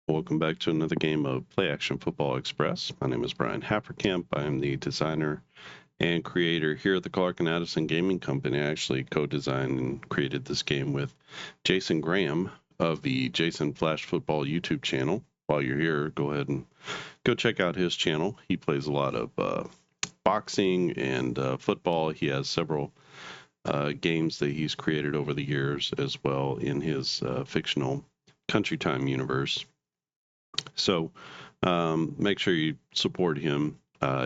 Welcome back to another game of Play Action Football Express. My name is Brian Hafferkamp. I am the designer and creator here at the Clark and Addison Gaming Company. I actually co-designed and created this game with Jason Graham of the Jason Flash Football YouTube channel. While you're here, go ahead and go check out his channel. He plays a lot of boxing and football. He has several games that he's created over the years as well in his fictional Country Time universe. So make sure you support him.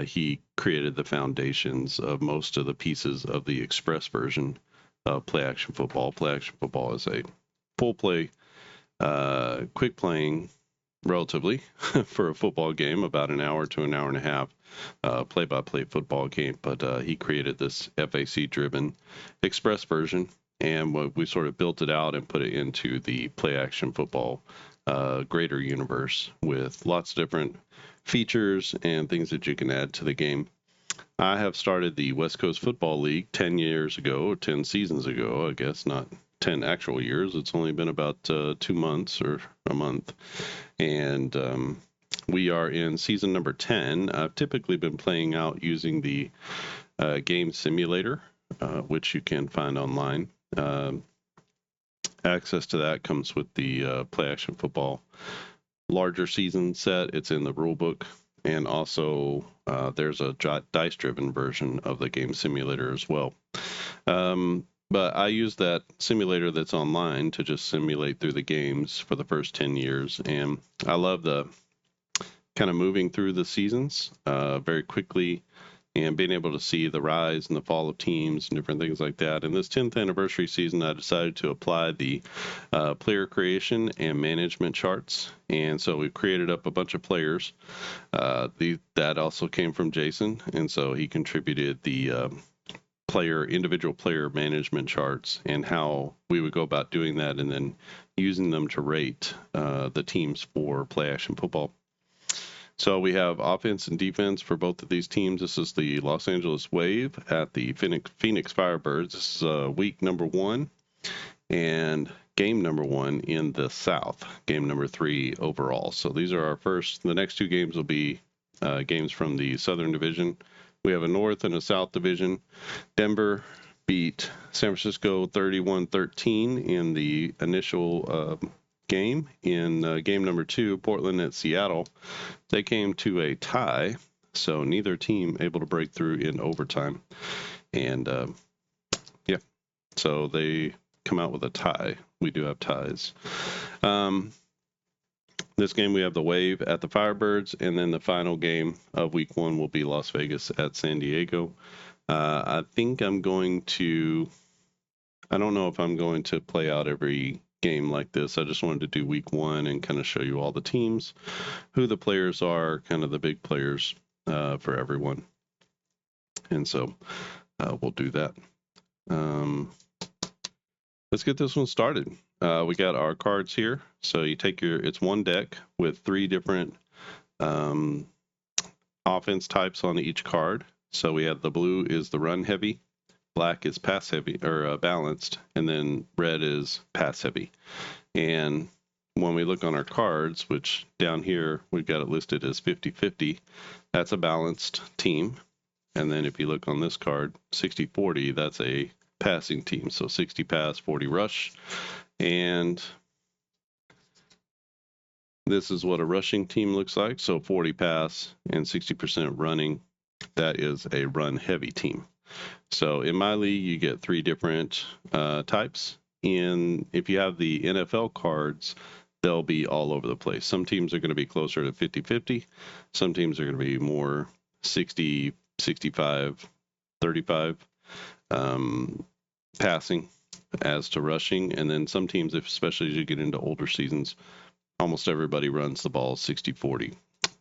He created the foundations of most of the pieces of the Express version of Play Action Football. Play Action Football is a full play, quick playing, relatively, for a football game, about an hour to an hour and a half, play-by-play football game. But he created this FAC-driven Express version, and we sort of built it out and put it into the Play Action Football greater universe with lots of different features and things that you can add to the game. I have started the West Coast Football League 10 years ago, or 10 seasons ago, I guess, not 10 actual years. It's only been about 2 months or a month. And we are in season number 10. I've typically been playing out using the game simulator, which you can find online. Access to that comes with the Play Action Football larger season set. It's in the rule book, and also there's a dice-driven version of the game simulator as well. But I use that simulator that's online to just simulate through the games for the first 10 years, and I love the kind of moving through the seasons very quickly and being able to see the rise and the fall of teams and different things like that. In this 10th anniversary season, I decided to apply the player creation and management charts. And so we created up a bunch of players. That also came from Jason. And so he contributed the individual player management charts and how we would go about doing that and then using them to rate the teams for Play Action Football. So we have offense and defense for both of these teams. This is the Los Angeles Wave at the Phoenix Firebirds. This is week number 1 and game number 1 in the South, game number 3 overall. So these are our first. The next 2 games will be games from the Southern Division. We have a North and a South Division. Denver beat San Francisco 31-13 in the initial game. In game number 2, Portland at Seattle, they came to a tie, so neither team able to break through in overtime. And so they come out with a tie. We do have ties. This game we have the Wave at the Firebirds, and then the final game of week 1 will be Las Vegas at San Diego. I think I don't know if I'm going to play out every game like this. I just wanted to do week 1 and kind of show you all the teams, who the players are, kind of the big players for everyone. And so we'll do that. Let's get this one started. We got our cards here. So you take it's one deck with 3 different offense types on each card. So we have the blue is the run heavy, black is pass heavy or balanced, and then red is pass heavy. And when we look on our cards, which down here we've got it listed as 50-50, that's a balanced team. And then if you look on this card, 60-40, that's a passing team. So 60 pass, 40 rush. And this is what a rushing team looks like. So 40 pass and 60% running. That is a run heavy team. So in my league, you get 3 different types. If you have the NFL cards, they'll be all over the place. Some teams are going to be closer to 50-50. Some teams are going to be more 60, 65, 35 passing as to rushing. And then some teams, especially as you get into older seasons, almost everybody runs the ball 60-40.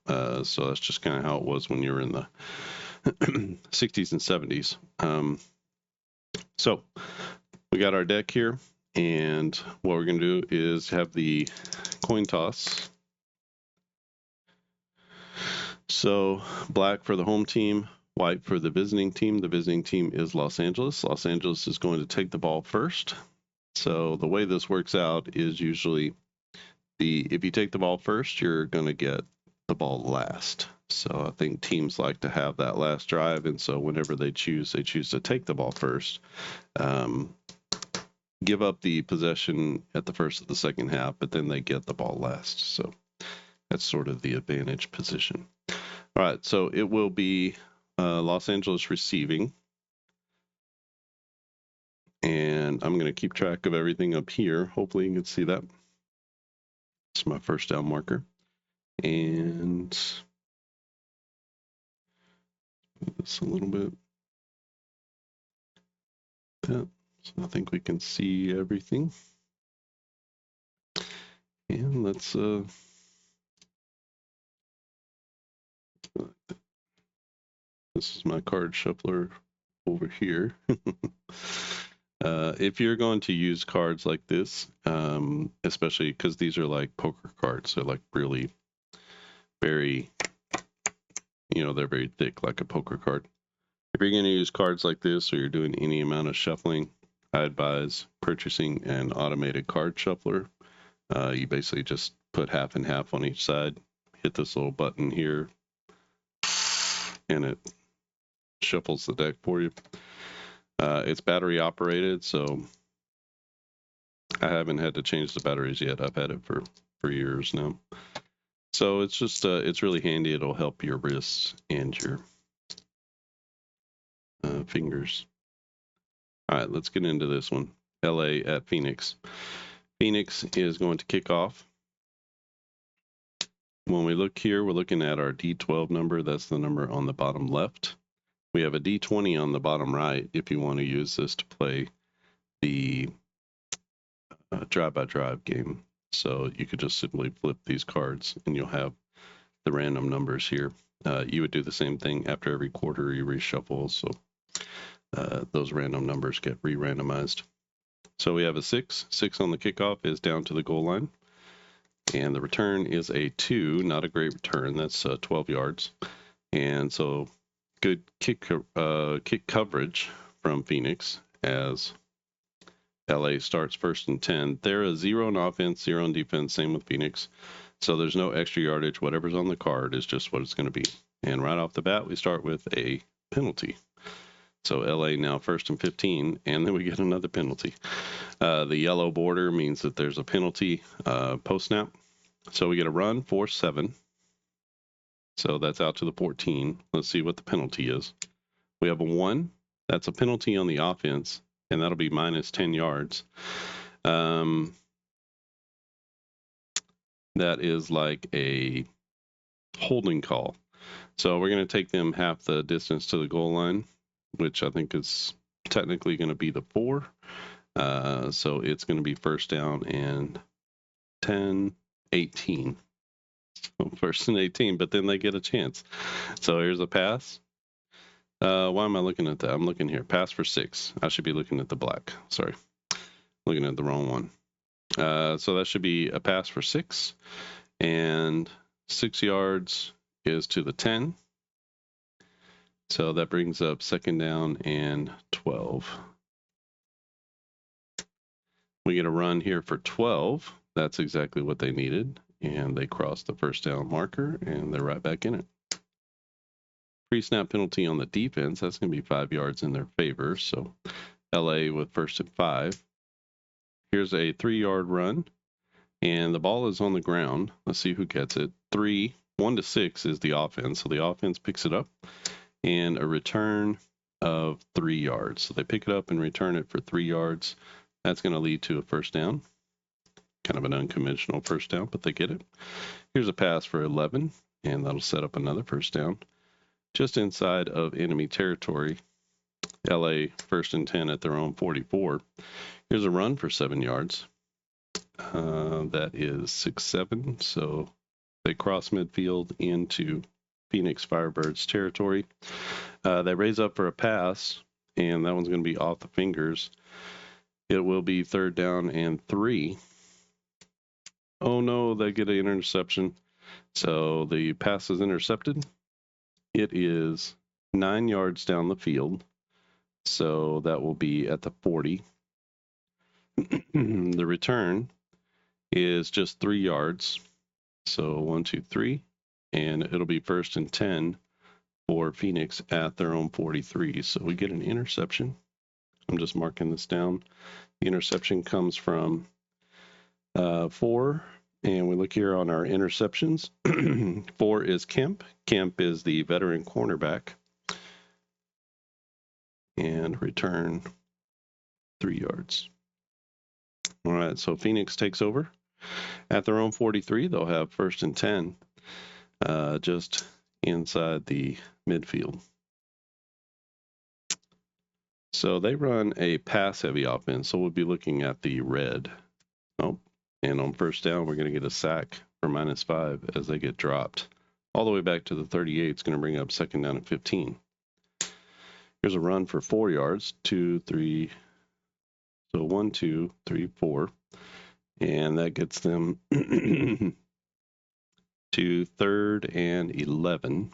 So that's just kind of how it was when you were in the 60s and 70s. So we got our deck here, and what we're going to do is have the coin toss. So black for the home team, white for the visiting team. The visiting team is Los Angeles. Los Angeles is going to take the ball first. So the way this works out is usually if you take the ball first, you're going to get the ball last. So I think teams like to have that last drive, and so whenever they choose to take the ball first, give up the possession at the first of the second half, but then they get the ball last. So that's sort of the advantage position. All right, so it will be Los Angeles receiving. And I'm going to keep track of everything up here. Hopefully you can see that. It's my first down marker. And move this a little bit. That. So I think we can see everything. And let's this is my card shuffler over here. If you're going to use cards like this, especially because these are like poker cards, they're like really very, they're very thick like a poker card. If you're going to use cards like this or you're doing any amount of shuffling, I advise purchasing an automated card shuffler. You basically just put half and half on each side, hit this little button here, and it shuffles the deck for you. It's battery operated, so I haven't had to change the batteries yet. I've had it for years now. So it's just, it's really handy. It'll help your wrists and your fingers. All right, let's get into this one. LA at Phoenix. Phoenix is going to kick off. When we look here, we're looking at our D12 number. That's the number on the bottom left. We have a D20 on the bottom right if you want to use this to play the drive-by-drive game. So you could just simply flip these cards and you'll have the random numbers here. You would do the same thing after every quarter you reshuffle, so those random numbers get re-randomized. So we have a 6. 6 on the kickoff is down to the goal line. And the return is a 2, not a great return. That's 12 yards. And so good kick coverage from Phoenix as LA starts 1st and 10. They're a 0 on offense, 0 on defense, same with Phoenix. So there's no extra yardage. Whatever's on the card is just what it's going to be. And right off the bat, we start with a penalty. So LA now 1st and 15, and then we get another penalty. The yellow border means that there's a penalty post-snap. So we get a run, 4-7. So that's out to the 14. Let's see what the penalty is. We have a 1. That's a penalty on the offense, and that'll be minus 10 yards. That is like a holding call. So we're going to take them half the distance to the goal line, which I think is technically going to be the 4. So it's going to be 1st down and 10, 18. So 1st and 18, but then they get a chance. So here's a pass. Why am I looking at that? I'm looking here. Pass for 6. I should be looking at the black. Sorry. Looking at the wrong one. So that should be a pass for 6. And 6 yards is to the 10. So that brings up 2nd down and 12. We get a run here for 12. That's exactly what they needed. And they cross the 1st down marker, and they're right back in it. Pre-snap penalty on the defense. That's going to be 5 yards in their favor. So LA with 1st and 5. Here's a 3-yard run, and the ball is on the ground. Let's see who gets it. 1 to 6 is the offense. So the offense picks it up, and a return of 3 yards. So they pick it up and return it for 3 yards. That's going to lead to a 1st down. Kind of an unconventional 1st down, but they get it. Here's a pass for 11, and that'll set up another 1st down. Just inside of enemy territory. LA 1st and 10 at their own 44. Here's a run for 7 yards. That is 6-7. So they cross midfield into Phoenix Firebirds territory. They raise up for a pass, and that one's going to be off the fingers. It will be 3rd down and 3. Oh no, they get an interception. So the pass is intercepted. It is 9 yards down the field. So that will be at the 40. The return is just 3 yards. So 1, 2, 3, and it'll be 1st and 10 for Phoenix at their own 43. So we get an interception. I'm just marking this down. The interception comes from 4, and we look here on our interceptions. 4 is Kemp. Kemp is the veteran cornerback. And return 3 yards. All right, so Phoenix takes over. At their own 43, they'll have 1st and 10 just inside the midfield. So they run a pass-heavy offense, so we'll be looking at the red. Oh, and on 1st down, we're going to get a sack for -5 as they get dropped. All the way back to the 38, it's going to bring up 2nd down at 15. Here's a run for 4 yards, 2, 3, so 1, 2, 3, 4. And that gets them to 3rd and 11.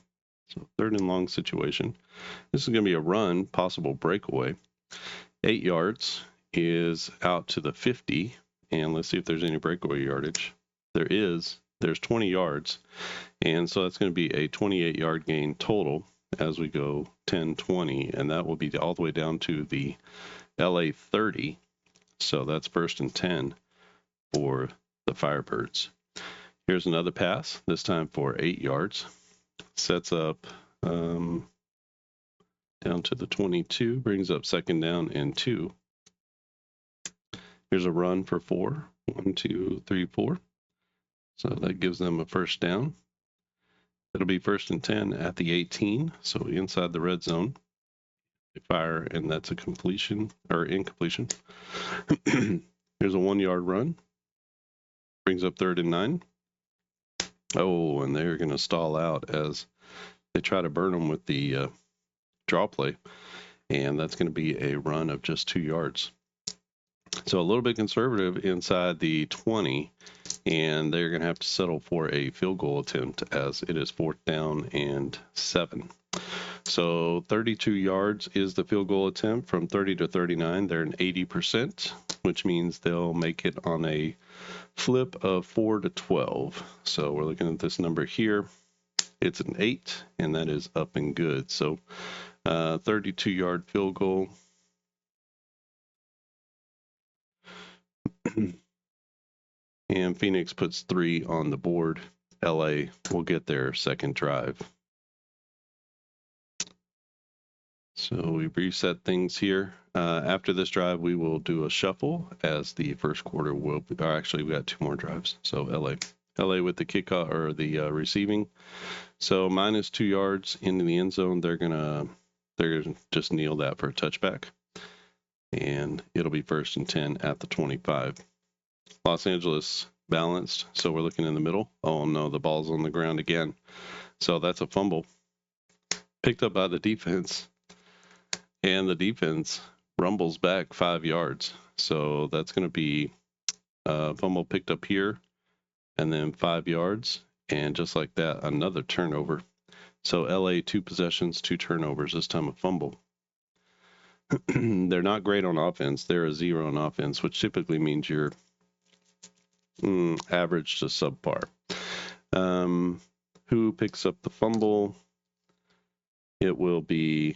So 3rd and long situation. This is going to be a run, possible breakaway. 8 yards is out to the 50. And let's see if there's any breakaway yardage. There is. There's 20 yards. And so that's going to be a 28-yard gain total as we go 10, 20. And that will be all the way down to the LA 30. So that's 1st and 10 for the Firebirds. Here's another pass, this time for 8 yards. Sets up down to the 22, brings up 2nd down and 2. Here's a run for 4. 1, 2, 3, 4. So that gives them a 1st down. It'll be 1st and 10 at the 18, so inside the red zone. They fire, and that's a completion or incompletion. Here's a 1-yard run. Brings up 3rd and 9. Oh, and they're going to stall out as they try to burn them with the draw play. And that's going to be a run of just 2 yards. So a little bit conservative inside the 20. And they're going to have to settle for a field goal attempt as it is 4th down and 7. So 32 yards is the field goal attempt from 30 to 39. They're an 80%, which means they'll make it on a flip of 4 to 12. So we're looking at this number here. It's an 8, and that is up and good. So 32-yard field goal. And Phoenix puts 3 on the board. LA will get their 2nd drive. So we reset things here. After this drive, we will do a shuffle as the 1st quarter will be, or actually we got 2 more drives. So LA with the kickoff or the receiving. So -2 yards into the end zone. They're gonna just kneel that for a touchback. And it'll be 1st and 10 at the 25. Los Angeles balanced. So we're looking in the middle. Oh no, the ball's on the ground again. So that's a fumble. Picked up by the defense. And the defense rumbles back 5 yards. So that's going to be a fumble picked up here and then 5 yards. And just like that, another turnover. So LA 2 possessions, 2 turnovers, this time a fumble. They're not great on offense. They're a 0 on offense, which typically means you're average to subpar. Who picks up the fumble? It will be...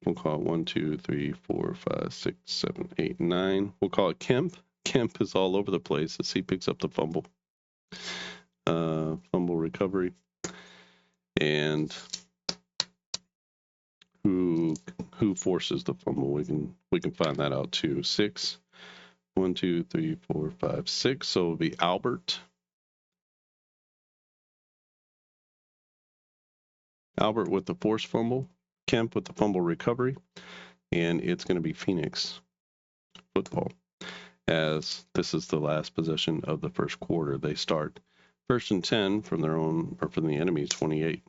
We'll call it 1, 2, 3, 4, 5, 6, 7, 8, 9. We'll call it Kemp. Kemp is all over the place as he picks up the fumble. Fumble recovery. And who forces the fumble? We can find that out too. 6. 1, 2, 3, 4, 5, 6. So it'll be Albert. Albert with the forced fumble. Kemp with the fumble recovery, and it's going to be Phoenix football as this is the last possession of the 1st quarter. They start 1st and 10 from their own or from the enemy's 28.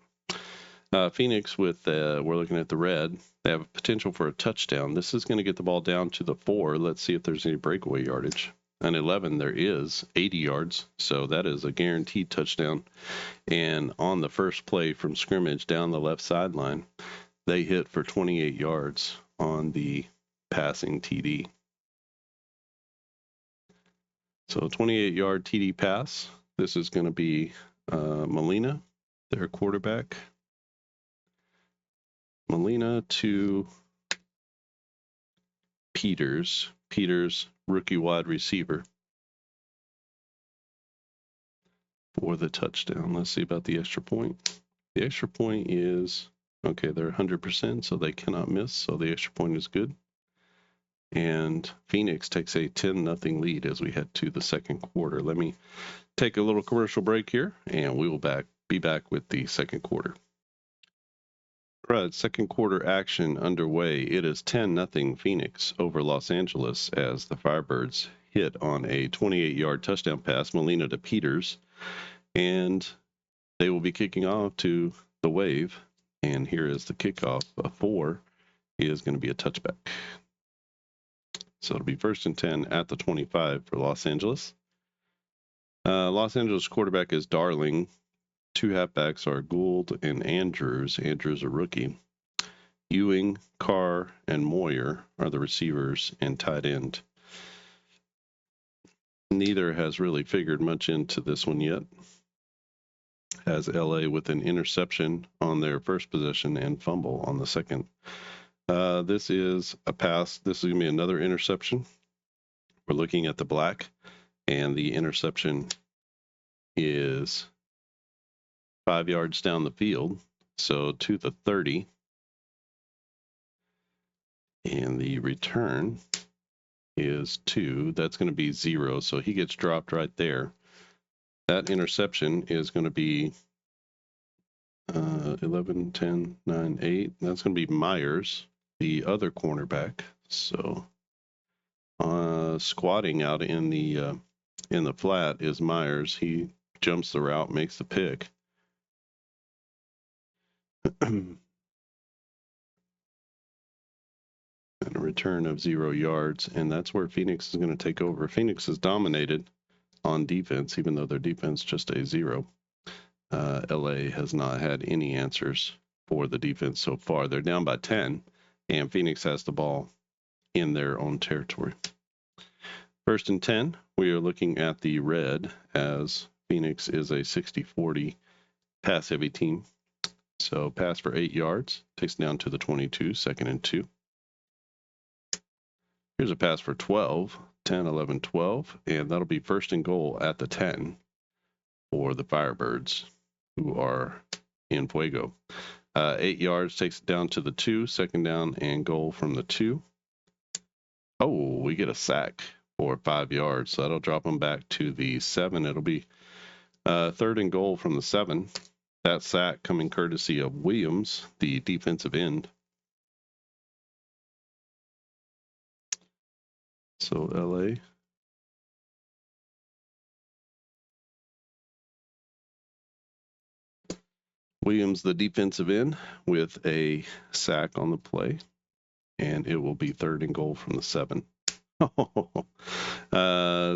Phoenix with we're looking at the red. They have a potential for a touchdown. This is going to get the ball down to the 4. Let's see if there's any breakaway yardage. An 11, there is 80 yards, so that is a guaranteed touchdown. And on the first play from scrimmage down the left sideline, they hit for 28 yards on the passing TD. So 28-yard TD pass. This is going to be Molina, their quarterback. Molina to Peters. Peters, rookie wide receiver, for the touchdown. Let's see about the extra point. The extra point is, okay, they're 100%, so they cannot miss, so the extra point is good. And Phoenix takes a 10-0 lead as we head to the second quarter. Let me take a little commercial break here, and we will be back with the second quarter. All right, second quarter action underway. It is 10-0 Phoenix over Los Angeles as the Firebirds hit on a 28-yard touchdown pass, Molina to Peters, and they will be kicking off to the Wave. And here is the kickoff. A 4 is going to be a touchback. So it'll be 1st and 10 at the 25 for Los Angeles. Los Angeles quarterback is Darling. 2 halfbacks are Gould and Andrews. Andrews a rookie. Ewing, Carr, and Moyer are the receivers and tight end. Neither has really figured much into this one yet, as LA with an interception on their first possession and fumble on the second. This is a pass. This is going to be another interception. We're looking at the black, and the interception is 5 yards down the field, so to the 30. And the return is 2. That's going to be 0, so he gets dropped right there. That interception is going to be 11, 10, 9, 8. That's going to be Myers, the other cornerback. So squatting out in the flat is Myers. He jumps the route, makes the pick. And a return of 0 yards, and that's where Phoenix is going to take over. Phoenix is dominated on defense, even though their defense just a 0. LA has not had any answers for the defense so far. They're down by 10, and Phoenix has the ball in their own territory. 1st and 10, we are looking at the red, as Phoenix is a 60-40 pass-heavy team. So pass for 8 yards, takes it down to the 22, 2nd and 2. Here's a pass for 12, 10, 11, 12, and that'll be 1st and goal at the 10 for the Firebirds, who are in Fuego. 8 yards, takes it down to the 2, 2nd down and goal from the 2. Oh, we get a sack for 5 yards, so that'll drop them back to the 7. It'll be 3rd and goal from the 7. That sack coming courtesy of Williams, the defensive end. So LA. Williams, the defensive end, with a sack on the play, and it will be 3rd and goal from the 7.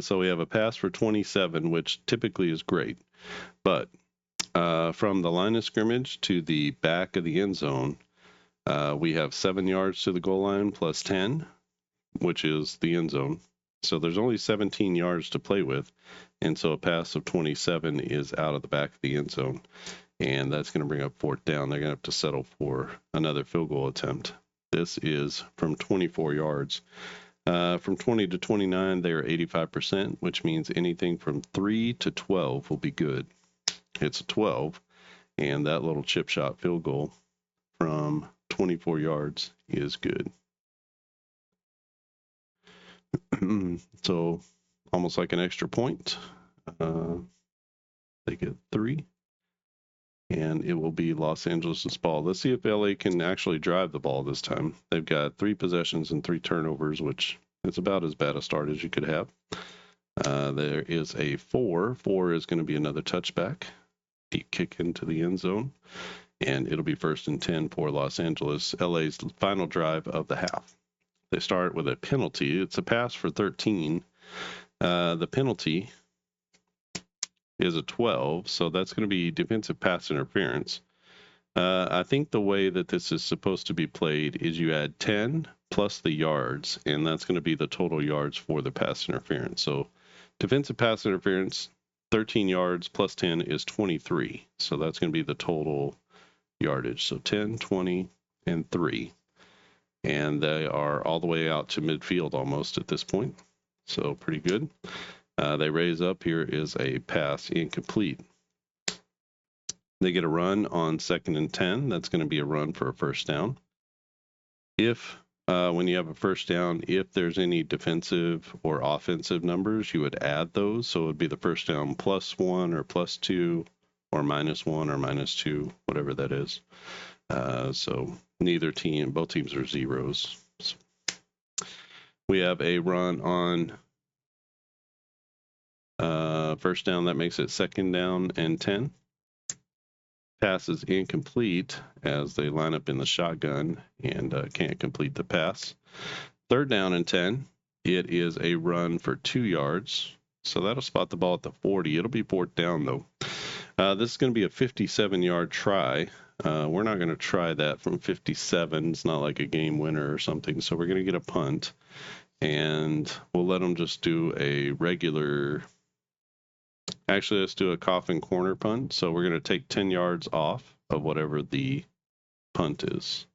So we have a pass for 27, which typically is great, but from the line of scrimmage to the back of the end zone, we have 7 yards to the goal line plus 10, which is the end zone. So there's only 17 yards to play with, and so a pass of 27 is out of the back of the end zone, and that's going to bring up 4th down. They're going to have to settle for another field goal attempt. This is from 24 yards. From 20 to 29, they are 85%, which means anything from 3 to 12 will be good. It's a 12, and that little chip shot field goal from 24 yards is good. So almost like an extra point. They get 3, and it will be Los Angeles' ball. Let's see if LA can actually drive the ball this time. They've got 3 possessions and 3 turnovers, which is about as bad a start as you could have. There is a 4. 4 is going to be another touchback. Deep kick into the end zone, and it'll be 1st and 10 for Los Angeles. LA's final drive of the half. They start with a penalty. It's a pass for 13. The penalty is a 12, so that's going to be defensive pass interference. I think the way that this is supposed to be played is you add 10 plus the yards, and that's going to be the total yards for the pass interference. So Defensive pass interference, 13 yards plus 10 is 23. So that's going to be the total yardage. So 10, 20, and 3. And they are all the way out to midfield almost at this point. So pretty good. They raise up. Here is a pass incomplete. They get a run on 2nd and 10. That's going to be a run for a first down. If when you have a first down, if there's any defensive or offensive numbers, you would add those. So it would be the first down +1 or +2 or -1 or -2, whatever that is. So neither team, both teams are zeros. So we have a run on first down. That makes it 2nd down and 10. Pass is incomplete as they line up in the shotgun and can't complete the pass. 3rd down and 10. It is a run for 2 yards. So that'll spot the ball at the 40. It'll be 4th down, though. This is going to be a 57-yard try. We're not going to try that from 57. It's not like a game winner or something. So we're going to get a punt. And we'll let them just do a regular... Actually, let's do a coffin corner punt. So we're going to take 10 yards off of whatever the punt is.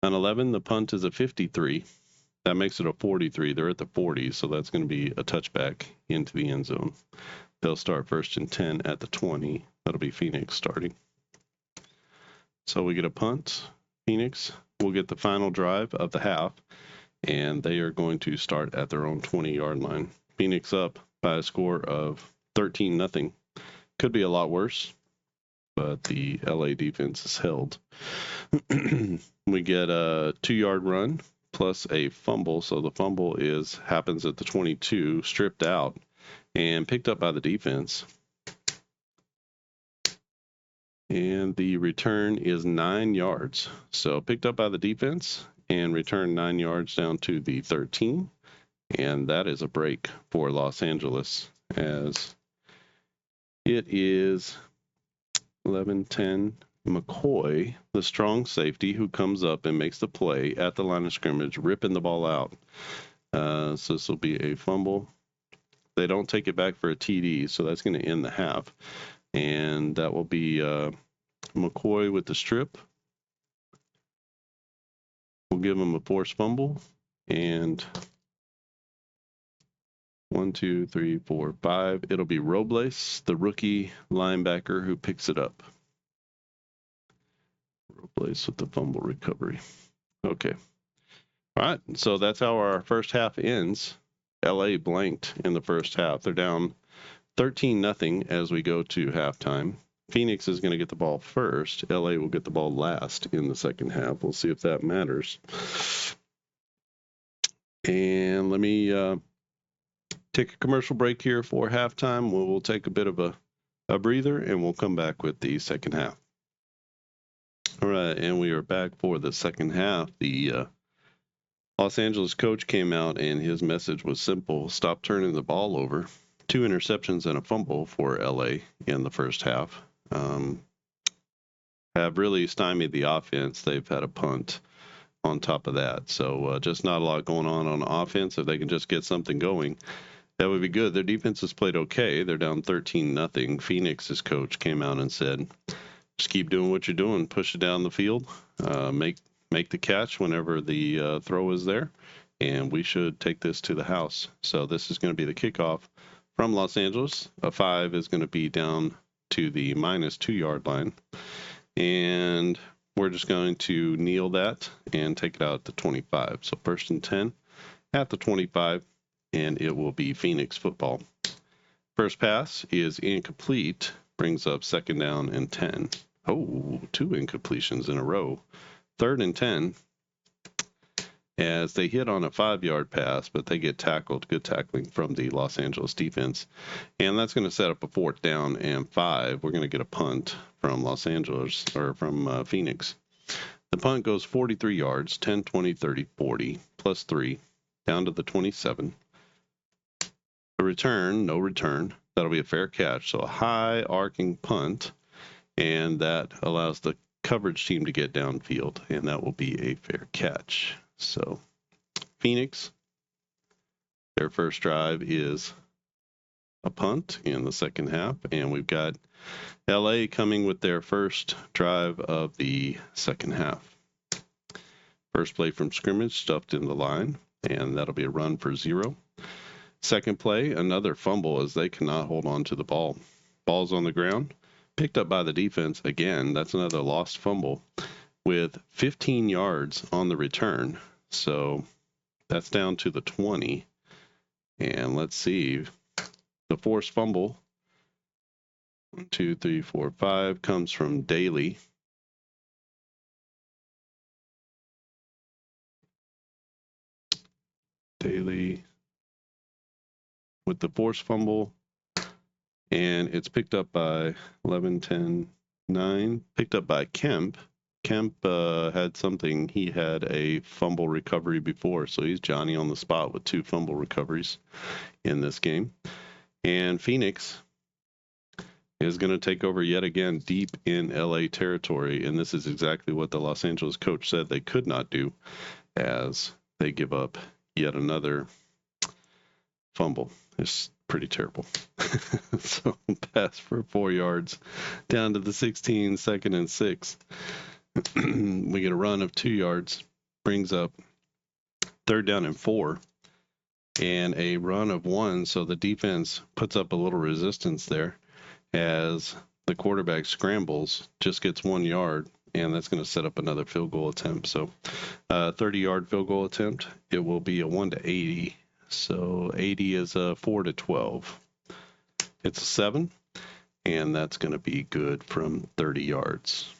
On 11, the punt is a 53. That makes it a 43. They're at the 40, so that's going to be a touchback into the end zone. They'll start 1st and 10 at the 20. That'll be Phoenix starting. So we get a punt. Phoenix will get the final drive of the half, and they are going to start at their own 20-yard line. Phoenix up by a score of 13-0. Could be a lot worse, but the LA defense is held. We get a 2-yard run plus a fumble. So the fumble happens at the 22, stripped out and picked up by the defense. And the return is 9 yards. So picked up by the defense and returned 9 yards down to the 13. And that is a break for Los Angeles, as it is 11-10. McCoy, the strong safety, who comes up and makes the play at the line of scrimmage, ripping the ball out. So this will be a fumble. They don't take it back for a TD, so that's going to end the half. And that will be McCoy with the strip. We'll give him a forced fumble. And 1, 2, 3, 4, 5. It'll be Robles, the rookie linebacker, who picks it up. Robles with the fumble recovery. Okay. All right. So that's how our first half ends. LA blanked in the first half. They're down 13-0 as we go to halftime. Phoenix is going to get the ball first. LA will get the ball last in the second half. We'll see if that matters. And let me take a commercial break here for halftime. We'll take a bit of a breather, and we'll come back with the second half. All right, and we are back for the second half. The Los Angeles coach came out, and his message was simple: stop turning the ball over. 2 interceptions and a fumble for LA in the first half. Have really stymied the offense. They've had a punt on top of that. So just not a lot going on offense. If they can just get something going, that would be good. Their defense has played okay. They're down 13-0. Phoenix's coach came out and said, just keep doing what you're doing. Push it down the field. Make the catch whenever the throw is there. And we should take this to the house. So this is going to be the kickoff from Los Angeles. A 5 is going to be down to the -2-yard line. And we're just going to kneel that and take it out at the 25. So 1st and 10 at the 25, and it will be Phoenix football. First pass is incomplete, brings up 2nd down and 10. Oh, 2 incompletions in a row. 3rd and 10, as they hit on a 5-yard pass, but they get tackled. Good tackling from the Los Angeles defense. And that's going to set up a 4th down and 5. We're going to get a punt from Los Angeles, or from Phoenix. The punt goes 43 yards, 10, 20, 30, 40, plus 3, down to the 27. The return, no return. That'll be a fair catch. So a high arcing punt, and that allows the coverage team to get downfield, and that will be a fair catch. So Phoenix, their first drive is a punt in the second half, and we've got LA coming with their first drive of the second half. First play from scrimmage, stuffed in the line, and that'll be a run for 0. Second play, another fumble as they cannot hold on to the ball. Ball's on the ground, picked up by the defense again. That's another lost fumble with 15 yards on the return. So that's down to the 20. And let's see, the forced fumble, 1, 2, 3, 4, 5, comes from Daly. Daly with the forced fumble, and it's picked up by 11, 10, 9, picked up by Kemp. Kemp had something. He had a fumble recovery before, so he's Johnny on the spot with 2 fumble recoveries in this game. And Phoenix is going to take over yet again deep in LA territory, and this is exactly what the Los Angeles coach said they could not do, as they give up yet another fumble. It's pretty terrible. So pass for 4 yards down to the 16, 2nd and 6. We get a run of 2 yards, brings up 3rd down and 4, and a run of 1. So the defense puts up a little resistance there as the quarterback scrambles, just gets 1 yard, and that's going to set up another field goal attempt. So 30-yard field goal attempt. It will be a 1 to 80. So 80 is a 4 to 12. It's a 7, and that's going to be good from 30 yards.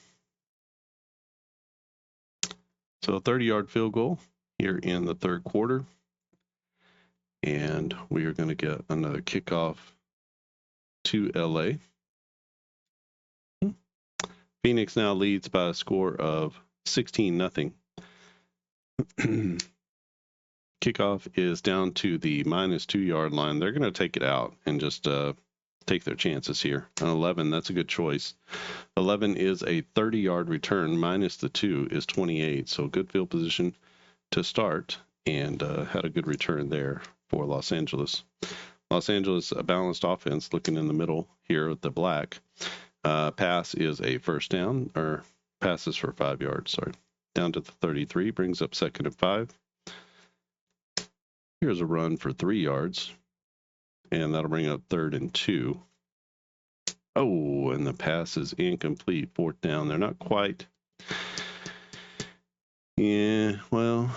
So a 30-yard field goal here in the third quarter. And we are going to get another kickoff to LA. Phoenix now leads by a score of 16-0. Kickoff is down to the -2 yard line. They're going to take it out and just take their chances here. An 11, that's a good choice. 11 is a 30-yard return. Minus the 2 is 28. So good field position to start, and had a good return there for Los Angeles. Los Angeles, a balanced offense, looking in the middle here with the black. Pass is a first down, or passes for 5 yards, sorry. Down to the 33, brings up 2nd and 5. Here's a run for 3 yards, and that'll bring up 3rd and 2. Oh, and the pass is incomplete. 4th down. They're not quite. Yeah, well,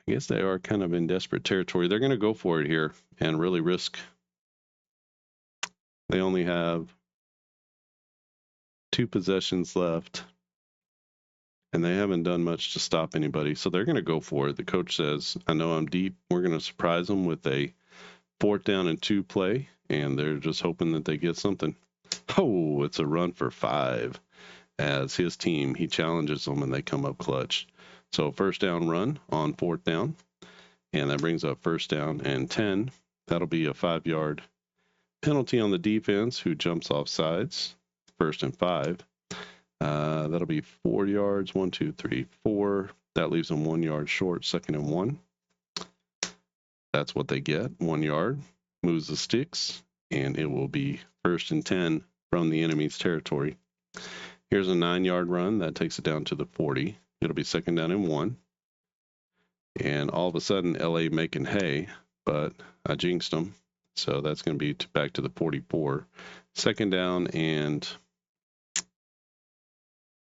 I guess they are kind of in desperate territory. They're going to go for it here and really risk. They only have 2 possessions left, and they haven't done much to stop anybody. So they're going to go for it. The coach says, I know I'm deep. We're going to surprise them with a 4th down and 2 play, and they're just hoping that they get something. Oh, it's a run for 5 as his team, he challenges them, and they come up clutch. So 1st down run on 4th down, and that brings up 1st down and 10. That'll be a 5-yard penalty on the defense, who jumps off sides. 1st and 5. That'll be 4 yards. 1, 2, 3, 4. That leaves them 1 yard short. 2nd and 1. That's what they get. 1 yard. Moves the sticks, and it will be 1st and 10 from the enemy's territory. Here's a 9-yard run. That takes it down to the 40. It'll be 2nd down and 1. And all of a sudden, LA making hay, but I jinxed them. So that's going to be back to the 44. 2nd down and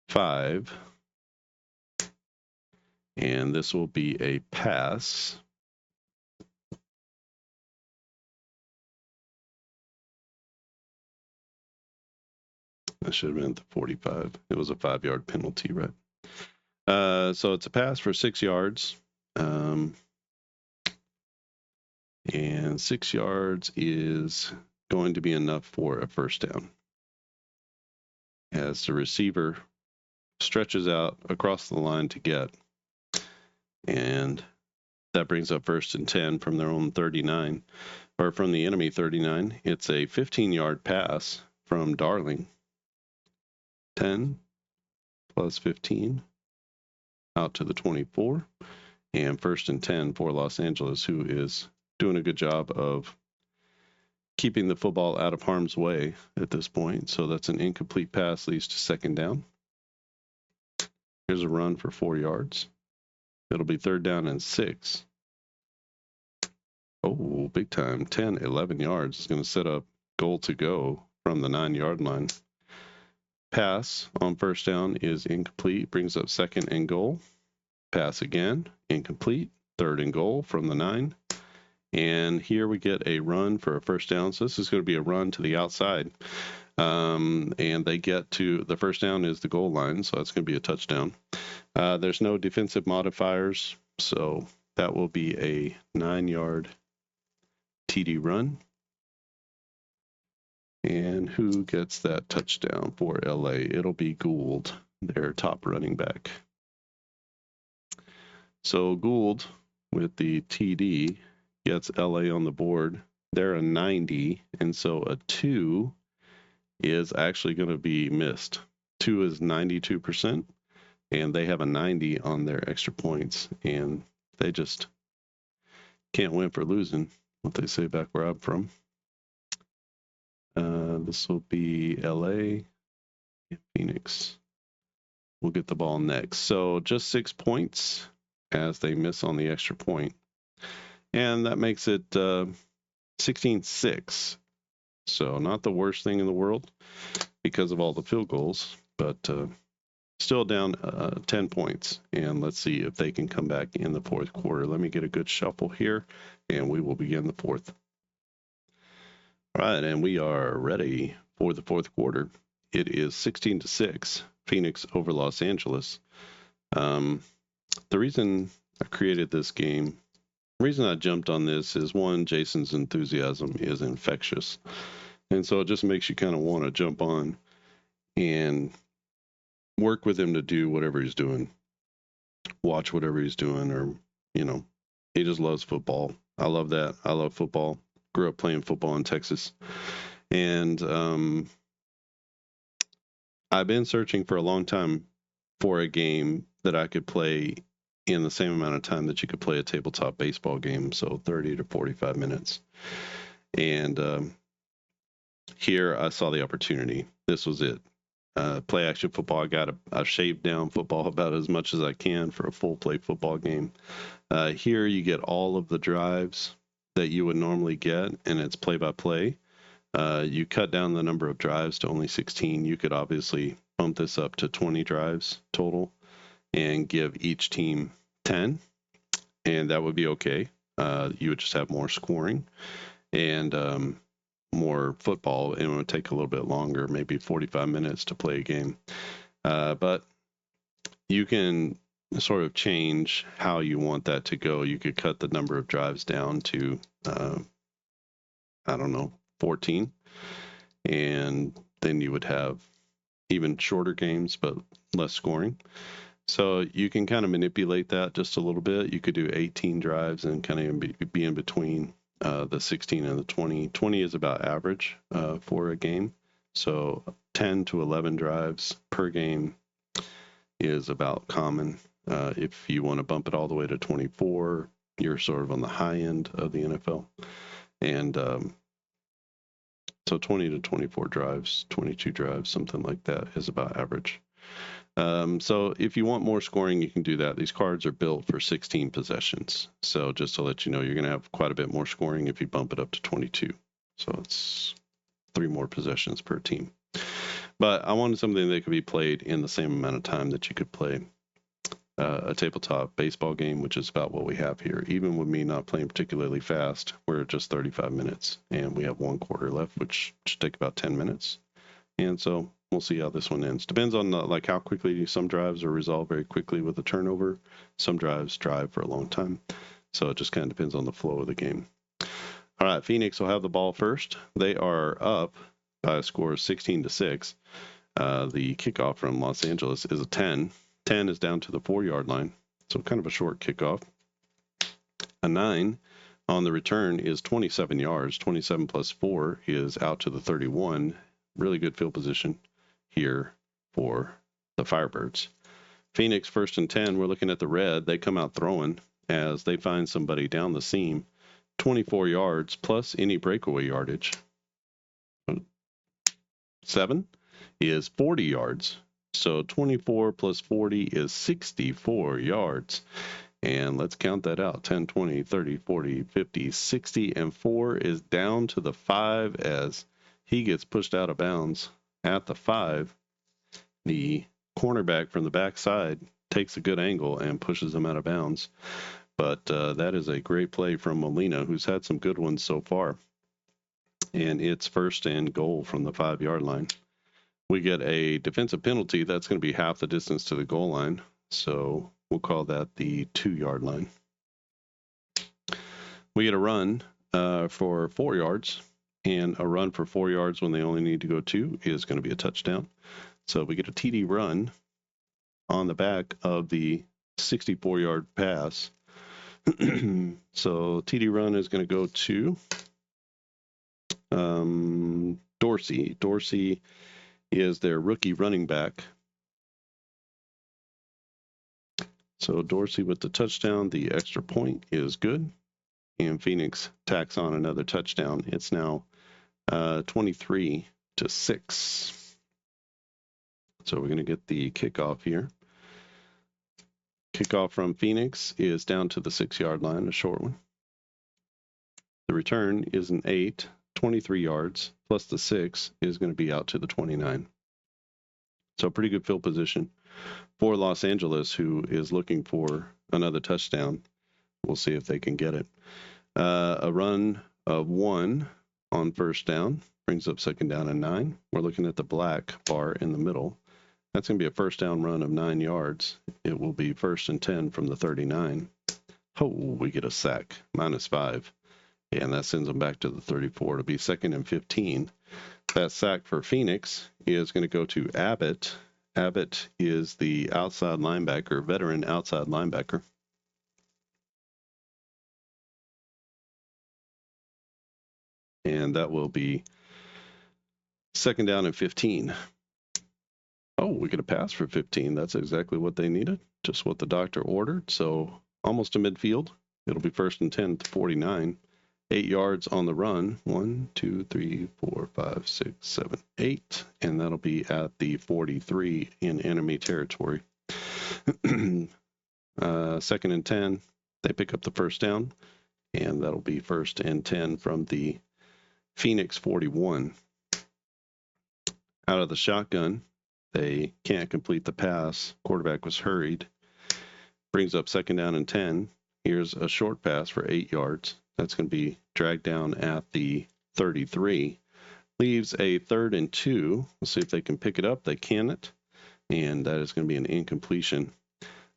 5. And this will be a pass. That should have been at the 45. It was a 5-yard penalty, right? So it's a pass for 6 yards. And 6 yards is going to be enough for a 1st down, as the receiver stretches out across the line to get. And that brings up 1st and 10 from their own 39, or from the enemy 39. It's a 15-yard pass from Darling. 10 plus 15 out to the 24, and 1st and 10 for Los Angeles, who is doing a good job of keeping the football out of harm's way at this point. So that's an incomplete pass, leads to second down. Here's a run for 4 yards. It'll be third down and 6. Oh, big time. 10, 11 yards. It's going to set up goal to go from the 9-yard line. Pass on first down is incomplete. Brings up second and goal. Pass again. Incomplete. Third and goal from the 9. And here we get a run for a first down. So this is going to be a run to the outside. And they get to the first down is the goal line. So that's going to be a touchdown. There's no defensive modifiers. So that will be a 9-yard TD run. And who gets that touchdown for LA? It'll be Gould, their top running back. So Gould with the TD gets LA on the board. They're a 90, and so a 2 is actually going to be missed. 2 is 92%, and they have a 90 on their extra points, and they just can't win for losing, what they say back where I'm from. This will be LA and Phoenix. We'll get the ball next. So just 6 points as they miss on the extra point. And that makes it 16-6. So not the worst thing in the world because of all the field goals, but still down 10 points. And let's see if they can come back in the fourth quarter. Let me get a good shuffle here, and we will begin the fourth. All right, and we are ready for the fourth quarter. It is 16-6, Phoenix over Los Angeles. The reason I created this game, the reason I jumped on this is, one, Jason's enthusiasm is infectious. And so it just makes you kind of want to jump on and work with him to do whatever he's doing, watch whatever he's doing, or, he just loves football. I love that. I love football. Grew up playing football in Texas. And I've been searching for a long time for a game that I could play in the same amount of time that you could play a tabletop baseball game, so 30 to 45 minutes. And here I saw the opportunity. This was it. Play action football. I've shaved down football about as much as I can for a full play football game. Here you get all of the drives that you would normally get, and it's play by play. You cut down the number of drives to only 16. You could obviously bump this up to 20 drives total and give each team 10, and that would be okay. You would just have more scoring and more football, and it would take a little bit longer, maybe 45 minutes to play a game. But you can sort of change how you want that to go. You could cut the number of drives down to, 14, and then you would have even shorter games, but less scoring. So you can kind of manipulate that just a little bit. You could do 18 drives and kind of be in between the 16 and the 20. 20 is about average for a game. So 10 to 11 drives per game is about common. If you want to bump it all the way to 24, you're sort of on the high end of the NFL. And so 20 to 24 drives, 22 drives, something like that is about average. So if you want more scoring, you can do that. These cards are built for 16 possessions. So just to let you know, you're going to have quite a bit more scoring if you bump it up to 22. So it's 3 more possessions per team. But I wanted something that could be played in the same amount of time that you could play a tabletop baseball game, which is about what we have here. Even with me not playing particularly fast, we're at just 35 minutes, and we have 1 quarter left, which should take about 10 minutes. And so we'll see how this one ends. Depends on how quickly some drives are resolved very quickly with a turnover. Some drives drive for a long time. So it just kind of depends on the flow of the game. All right, Phoenix will have the ball first. They are up by a score of 16-6. The kickoff from Los Angeles is a 10. 10 is down to the 4-yard line, so kind of a short kickoff. A 9 on the return is 27 yards. 27 plus 4 is out to the 31. Really good field position here for the Firebirds. Phoenix, 1st and 10. We're looking at the red. They come out throwing as they find somebody down the seam. 24 yards plus any breakaway yardage. 7 is 40 yards. So 24 plus 40 is 64 yards. And let's count that out. 10, 20, 30, 40, 50, 60, and 4 is down to the 5 as he gets pushed out of bounds at the 5. The cornerback from the backside takes a good angle and pushes him out of bounds. But that is a great play from Molina, who's had some good ones so far. And it's first and goal from the 5-yard line. We get a defensive penalty. That's going to be half the distance to the goal line. So we'll call that the 2-yard line. We get a run for 4 yards. And a run for 4 yards when they only need to go 2 is going to be a touchdown. So we get a TD run on the back of the 64-yard pass. So TD run is going to go to Dorsey. Dorsey is their rookie running back. So Dorsey with the touchdown. The extra point is good. And Phoenix tacks on another touchdown. It's now 23-6. So we're going to get the kickoff here. Kickoff from Phoenix is down to the 6-yard line, a short one. The return is an 8, 23 yards, plus the 6 is going to be out to the 29. So pretty good field position for Los Angeles, who is looking for another touchdown. We'll see if they can get it. A run of 1 on first down brings up second down and 9. We're looking at the black bar in the middle. That's going to be a first down run of 9 yards. It will be first and 10 from the 39. Oh, we get a sack, -5. And that sends them back to the 34 to be second and 15. That sack for Phoenix is going to go to Abbott. Abbott is the outside linebacker, veteran outside linebacker. And that will be second down and 15. Oh, we get a pass for 15. That's exactly what they needed. Just what the doctor ordered. So almost to midfield. It'll be first and 10 to 49. 8 yards on the run. 1, 2, 3, 4, 5, 6, 7, 8. And that'll be at the 43 in enemy territory. Second and 10. They pick up the first down. And that'll be first and 10 from the Phoenix 41. Out of the shotgun. They can't complete the pass. Quarterback was hurried. Brings up second down and 10. Here's a short pass for 8 yards. That's going to be dragged down at the 33. Leaves a 3rd and 2. We'll see if they can pick it up. They can't. And that is going to be an incompletion.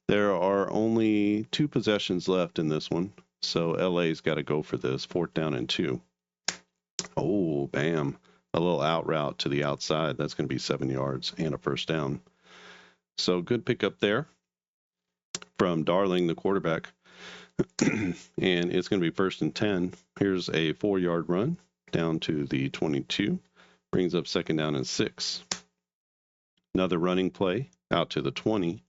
There are only 2 possessions left in this one. So LA's got to go for this. 4th down and 2. Oh, bam. A little out route to the outside. That's going to be 7 yards and a first down. So good pickup there from Darling, the quarterback. And it's going to be first and 10. Here's a 4-yard run down to the 22. Brings up second down and 6. Another running play out to the 20.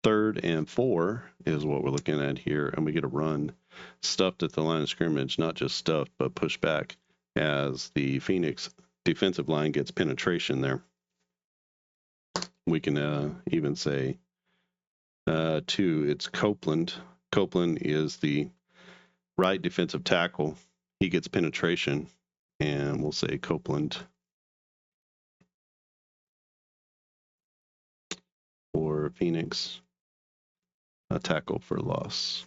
3rd and 4 is what we're looking at here. And we get a run stuffed at the line of scrimmage. Not just stuffed, but pushed back as the Phoenix defensive line gets penetration there. We can even say 2, it's Copeland. Copeland is the right defensive tackle. He gets penetration, and we'll say Copeland for Phoenix, a tackle for loss.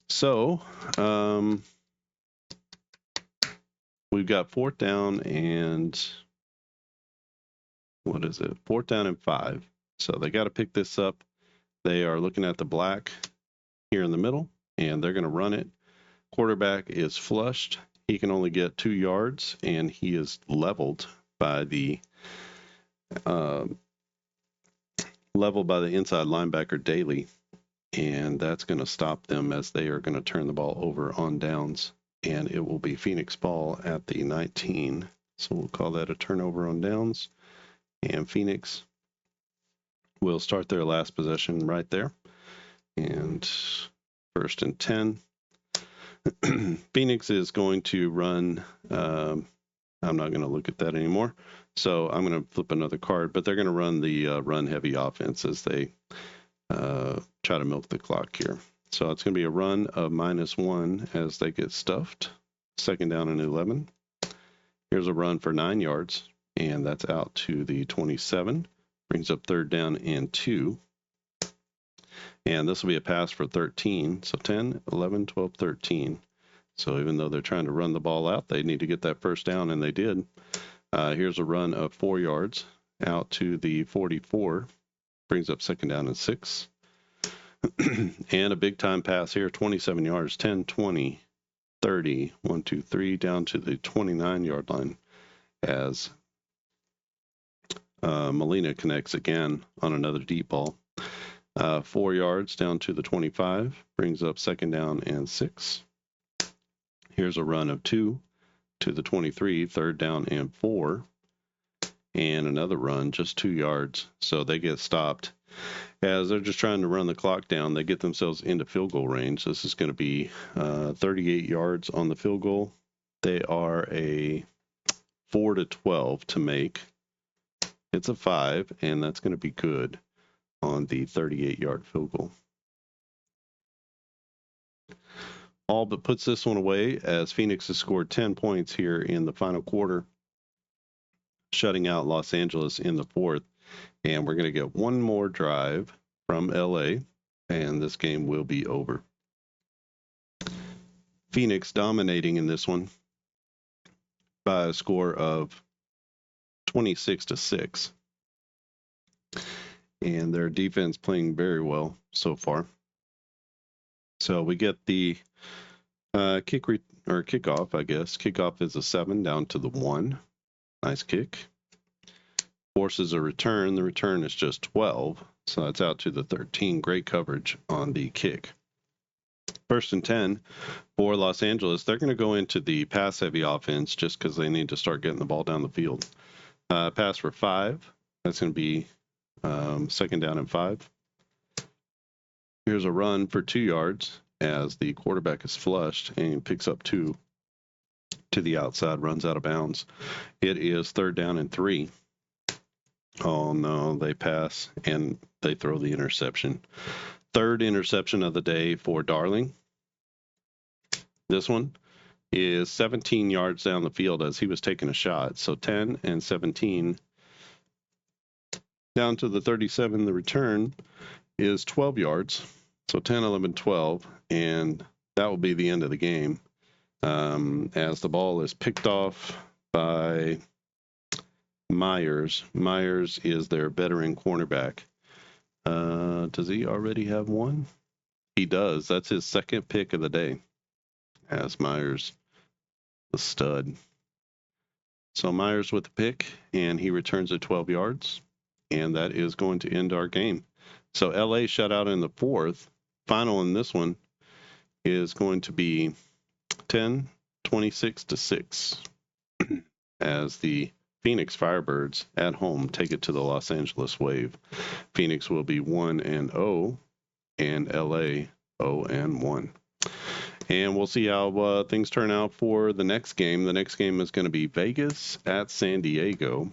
So, we've got 4th down and what is it? 4th down and 5. So they got to pick this up. They are looking at the black here in the middle, and they're going to run it. Quarterback is flushed. He can only get 2 yards, and he is leveled by the inside linebacker Daly, and that's going to stop them as they are going to turn the ball over on downs, and it will be Phoenix ball at the 19. So we'll call that a turnover on downs, and Phoenix will start their last possession right there. And first and 10. Phoenix is going to run I'm not going to look at that anymore. So I'm going to flip another card, but they're going to run the run-heavy offense as they try to milk the clock here. So it's going to be a run of -1 as they get stuffed. 2nd down and 11. Here's a run for 9 yards, and that's out to the 27. Brings up 3rd down and 2. And this will be a pass for 13. So 10, 11, 12, 13. So even though they're trying to run the ball out, they need to get that 1st down, and they did. Here's a run of 4 yards out to the 44. Brings up 2nd down and 6. And a big time pass here, 27 yards, 10, 20, 30, 1, 2, 3, down to the 29-yard line as Molina connects again on another deep ball. 4 yards down to the 25, brings up 2nd down and 6. Here's a run of 2 to the 23, 3rd down and 4. And another run, just 2 yards. So they get stopped. As they're just trying to run the clock down, they get themselves into field goal range. This is going to be 38 yards on the field goal. They are a 4 to 12 to make. It's a 5, and that's going to be good on the 38-yard field goal. All but puts this one away as Phoenix has scored 10 points here in the final quarter, shutting out Los Angeles in the 4th. And we're going to get one more drive from LA, and this game will be over. Phoenix dominating in this one by a score of 26-6. And their defense playing very well so far. So we get the kickoff, I guess. Kickoff is a 7 down to the 1. Nice kick. Forces a return. The return is just 12, so that's out to the 13. Great coverage on the kick. 1st and 10 for Los Angeles. They're going to go into the pass-heavy offense just because they need to start getting the ball down the field. Pass for 5. That's going to be 2nd down and 5. Here's a run for 2 yards as the quarterback is flushed and picks up 2 to the outside, runs out of bounds. It is 3rd down and 3. Oh, no, they pass, and they throw the interception. 3rd interception of the day for Darling. This one is 17 yards down the field as he was taking a shot. So 10 and 17. Down to the 37, the return is 12 yards. So 10, 11, 12, and that will be the end of the game as the ball is picked off by Myers. Myers is their veteran cornerback. Does he already have one? He does. That's his 2nd pick of the day. As Myers, the stud. So Myers with the pick, and he returns at 12 yards, and that is going to end our game. So LA shut out in the 4th. Final in this one is going to be 26-6 as the Phoenix Firebirds at home take it to the Los Angeles Wave. Phoenix will be 1-0 and LA 0-1. And we'll see how things turn out for the next game. The next game is going to be Vegas at San Diego.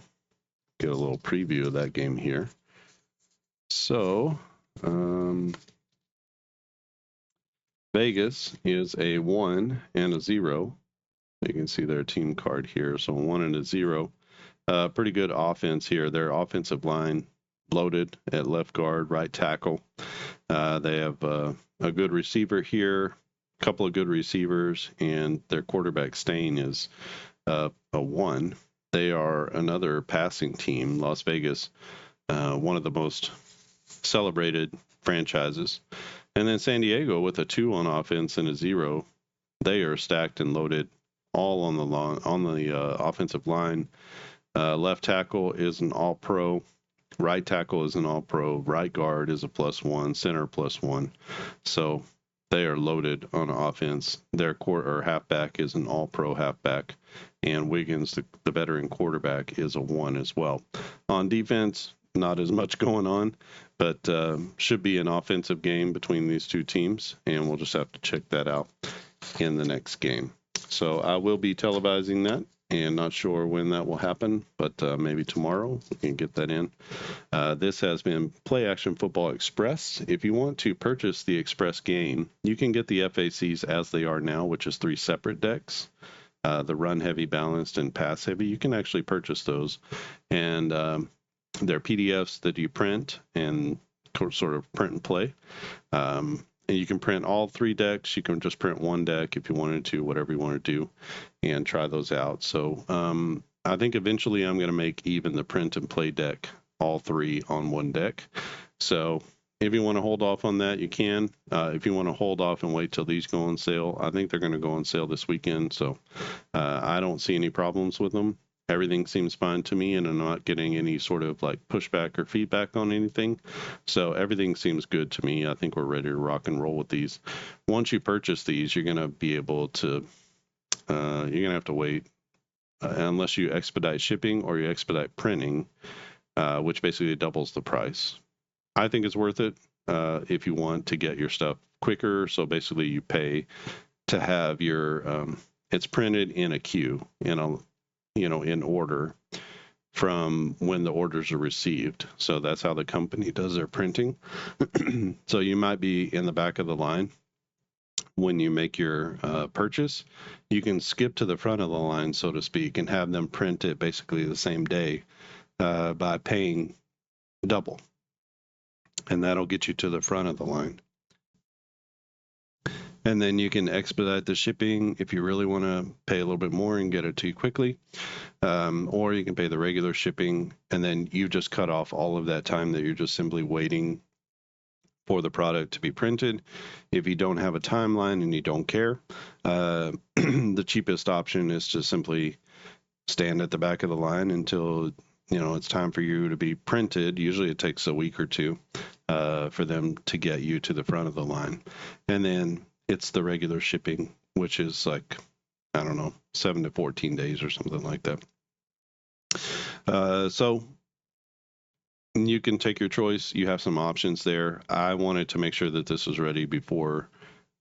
Get a little preview of that game here. So, Vegas is a 1 and a 0. You can see their team card here. So 1 and a 0. Pretty good offense here. Their offensive line loaded at left guard, right tackle. They have a good receiver here, a couple of good receivers, and their quarterback Stain is a 1. They are another passing team. Las Vegas, one of the most celebrated franchises. And then San Diego with a 2 on offense and a 0. They are stacked and loaded all on the offensive line. Left tackle is an all-pro. Right tackle is an all-pro. Right guard is a +1. Center +1. So they are loaded on offense. Their halfback is an all-pro halfback. And Wiggins, the veteran quarterback, is a 1 as well. On defense, not as much going on, but should be an offensive game between these two teams, and we'll just have to check that out in the next game. So I will be televising that and not sure when that will happen, but maybe tomorrow we can get that in. This has been Play Action Football Express. If you want to purchase the Express game, you can get the FACs as they are now, which is 3 separate decks. The Run Heavy, Balanced, and Pass Heavy. You can actually purchase those, and they're PDFs that you print and sort of print and play. And you can print all 3 decks. You can just print 1 deck if you wanted to, whatever you want to do, and try those out. So I think eventually I'm going to make even the print and play deck, all 3 on 1 deck. So if you want to hold off on that, you can. If you want to hold off and wait till these go on sale, I think they're going to go on sale this weekend. So I don't see any problems with them. Everything seems fine to me, and I'm not getting any sort of like pushback or feedback on anything. So everything seems good to me. I think we're ready to rock and roll with these. Once you purchase these, you're going to be able to, you're going to have to wait unless you expedite shipping or you expedite printing, which basically doubles the price. I think it's worth it if you want to get your stuff quicker. So basically you pay to have your, it's printed in a queue, in order from when the orders are received. So that's how the company does their printing. So you might be in the back of the line when you make your purchase. You can skip to the front of the line, so to speak, and have them print it basically the same day by paying double. And that'll get you to the front of the line. And then you can expedite the shipping if you really want to pay a little bit more and get it to you quickly. Or you can pay the regular shipping, and then you just cut off all of that time that you're just simply waiting for the product to be printed. If you don't have a timeline and you don't care, the cheapest option is to simply stand at the back of the line until it's time for you to be printed. Usually it takes a week or 2 for them to get you to the front of the line. And then it's the regular shipping, which is like, I don't know, 7 to 14 days or something like that. So you can take your choice. You have some options there. I wanted to make sure that this was ready before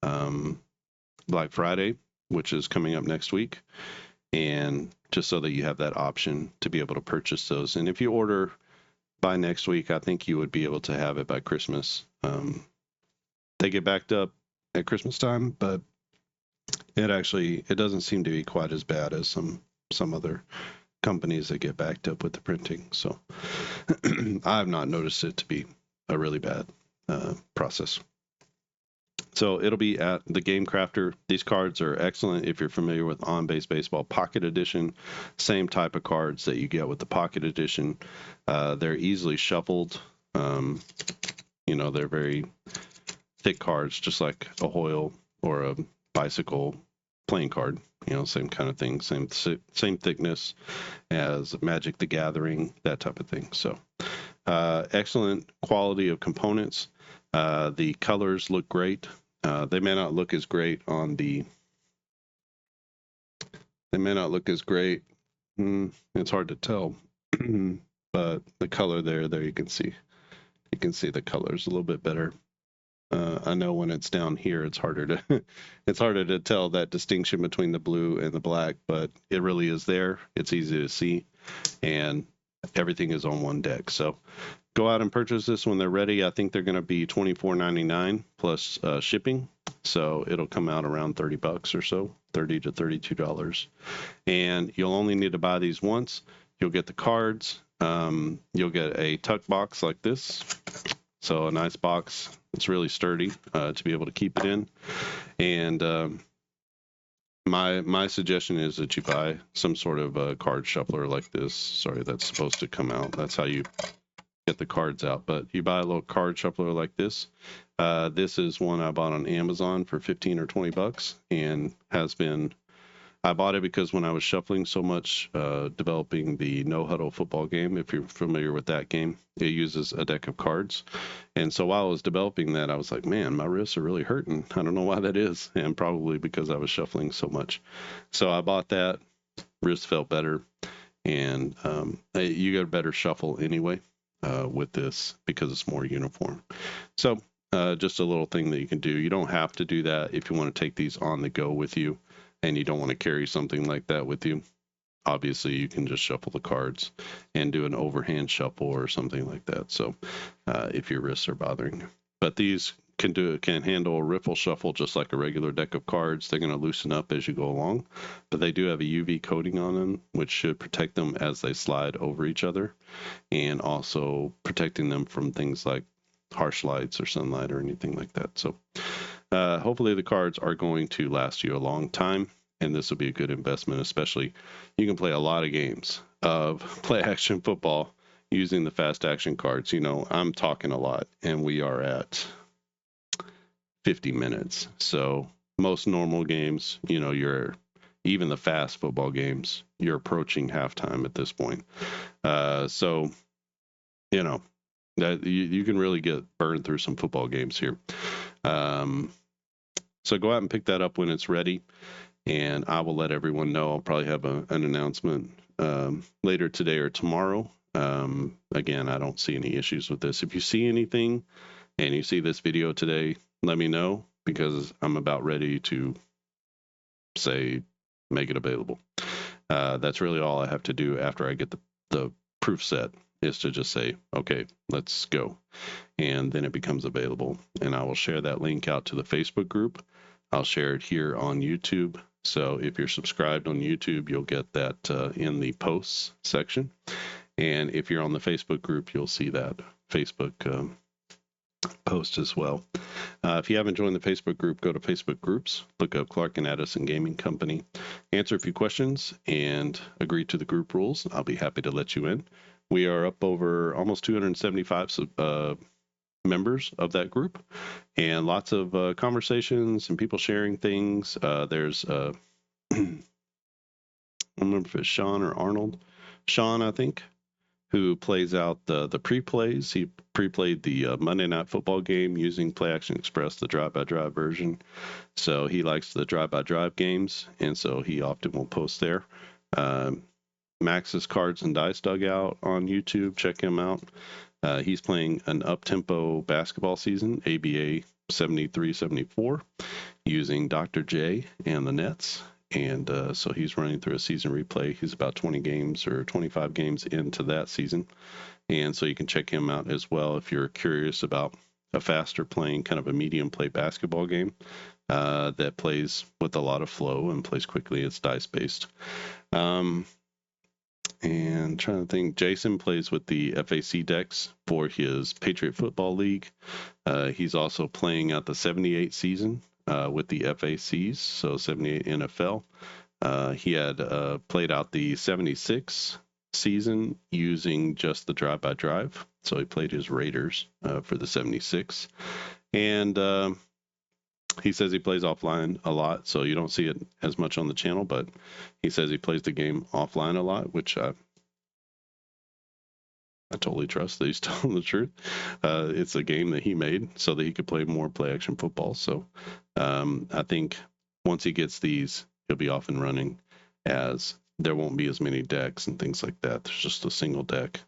Black Friday, which is coming up next week. And just so that you have that option to be able to purchase those. And if you order by next week, I think you would be able to have it by Christmas. They get backed up at Christmas time, but it doesn't seem to be quite as bad as some other companies that get backed up with the printing. So I have not noticed it to be a really bad process. So it'll be at the Game Crafter. These cards are excellent if you're familiar with On Base Baseball Pocket Edition. Same type of cards that you get with the Pocket Edition. They're easily shuffled. They're very thick cards, just like a Hoyle or a Bicycle playing card. Same kind of thing, same thickness as Magic the Gathering, that type of thing. So excellent quality of components. The colors look great. They may not look as great on the. They may not look as great. It's hard to tell, but the color there you can see. You can see the colors a little bit better. I know when it's down here, it's harder to tell that distinction between the blue and the black, but it really is there. It's easy to see, and everything is on 1 deck. So go out and purchase this when they're ready. I think they're going to be $24.99 plus shipping, so it'll come out around $30 or so, $30 to $32. And you'll only need to buy these once. You'll get the cards. You'll get a tuck box like this. So a nice box. It's really sturdy to be able to keep it in. And my suggestion is that you buy some sort of card shuffler like this. Sorry, that's supposed to come out. That's how you get the cards out. But you buy a little card shuffler like this. This is one I bought on Amazon for $15 or $20, and has been. I bought it because when I was shuffling so much, developing the No Huddle football game, if you're familiar with that game, it uses a deck of cards. And so while I was developing that, I was like, man, my wrists are really hurting. I don't know why that is. And probably because I was shuffling so much. So I bought that. Wrist felt better. And you get a better shuffle anyway with this because it's more uniform. So just a little thing that you can do. You don't have to do that if you want to take these on the go with you and you don't want to carry something like that with you. obviously you can just shuffle the cards and do an overhand shuffle or something like that. So if your wrists are bothering you. But these can handle a riffle shuffle just like a regular deck of cards. They're going to loosen up as you go along, but they do have a UV coating on them, which should protect them as they slide over each other, and also protecting them from things like harsh lights or sunlight or anything like that. So hopefully the cards are going to last you a long time, and this will be a good investment. Especially you can play a lot of games of play action football using the fast action cards. I'm talking a lot, and we are at 50 minutes. So most normal games, you're even the fast football games, you're approaching halftime at this point. So that you can really get burned through some football games here. So go out and pick that up when it's ready, and I will let everyone know. I'll probably have an announcement later today or tomorrow. Again, I don't see any issues with this. If you see anything and you see this video today, let me know, because I'm about ready to make it available. That's really all I have to do after I get the proof set, is to just say, okay, let's go. And then it becomes available. And I will share that link out to the Facebook group. I'll share it here on YouTube. So if you're subscribed on YouTube, you'll get that in the posts section. And if you're on the Facebook group, you'll see that Facebook post as well. If you haven't joined the Facebook group, go to Facebook groups, look up Clark and Addison Gaming Company, answer a few questions, and agree to the group rules. I'll be happy to let you in. We are up over almost 275 members of that group, and lots of conversations and people sharing things. There's I don't remember if it's Sean or Arnold. Sean, I think, who plays out the pre-plays. He pre-played the Monday Night Football game using Play Action Express, the drive-by-drive version. So he likes the drive-by-drive games, and so he often will post there. Max's Cards and Dice Dugout on YouTube. Check him out. He's playing an up-tempo basketball season, ABA 73-74, using Dr. J and the Nets. And so he's running through a season replay. He's about 20 games or 25 games into that season. And so you can check him out as well if you're curious about a faster playing, kind of a medium play basketball game that plays with a lot of flow and plays quickly. It's dice-based. And trying to think, Jason plays with the FAC decks for his Patriot Football League. He's also playing out the 78 season with the FACs, so 78 NFL. He had played out the 76 season using just the drive-by-drive. So he played his Raiders for the 76. And he says he plays offline a lot, so you don't see it as much on the channel, but he says he plays the game offline a lot, which I totally trust that he's telling the truth. It's a game that he made so that he could play more play action football. So I think once he gets these, he'll be off and running, as there won't be as many decks and things like that. There's just a single deck